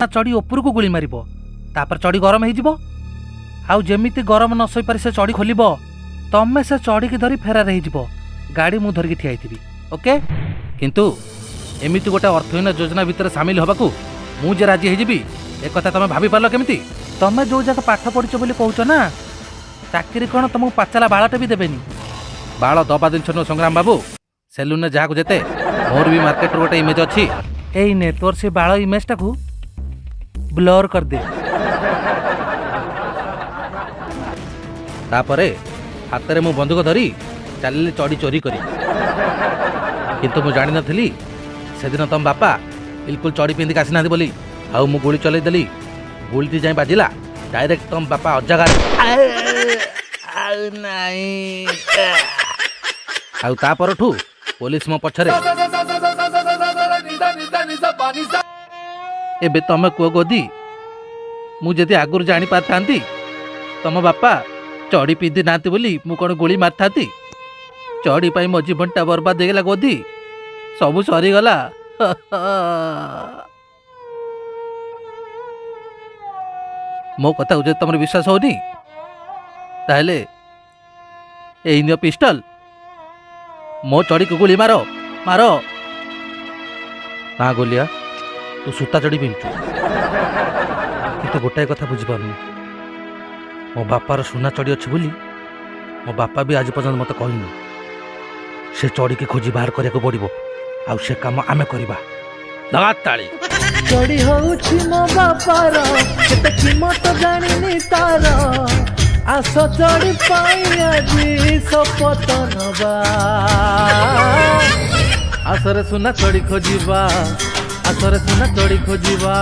चढ़ी ऊपर को गुली मारिबो तापर चढ़ी गरम हो आउ जेमिति गरम न सही पारि से चढ़ी खोलिबो तमे से चढ़ी की धरी फेरार हो गाड़ी मु धरिकी ठिया ओके किंतु एमिति गोटे अर्थहीन योजना भितर सामिल हबाकू मु जे राजी होइजिबी एक कथा तमे भाभी पारलो केमिति तमे जो जाक पाठ पढ़िଛ बोली कहउछ ना चाकरी कोन तुमको पाचला बाळाटे भी देबेनी बाळ दबा दिन छनो संग्राम बाबू सेलून ने जाहाको जेते मोर भी मार्केट रो गोटे इमेज अछि एई ने तोर से बाळ इमेज टाकू ब्लर कर दे तापरे हाथ में मु बंदूक धरी चलिए चढ़ी चोरी करी किंतु मु जानी नथली सेदिन तम बापा बिल्कुल चढ़ी पिंधिक आसीना बोली आउ मु गोली चलै देली गोली जाई बाजिला डायरेक्ट तम बापा अजगार आउ ता परठू पुलिस मो पछरे एबे तमे को गोदी मु जदि आगुर जानी पारथांती तम बापा चढ़ी पिंधि नाती बोली मु कौन गोली मारथाती चढ़ी पाई मो जीवनटा बर्बाद हो गोदी सबू सरीगला मो कथा जो तुम विश्वास होनी ताहले एई नियो पिस्टल मो चढ़ी को गोली मारो मारो ना गोलिया तू सूता चढ़ी पिंधु किंतु गोटाए कथा बुझीपारनी मो बापार सुना चढ़ी अच्छी बोली मो बापा भी आज पर्यंत मत कहनी से चढ़ी के खोजी बाहर करने पड़ो आउ से काम आमे करबा दगा ताली चढ़ी होउछि मो बापार केते कीमत जानिनी तार आस चढ़ी पाई आजी शपथ नबा आसरे सुना चढ़ी खोजिबा आसरे सुना चढ़ी खोजिबा।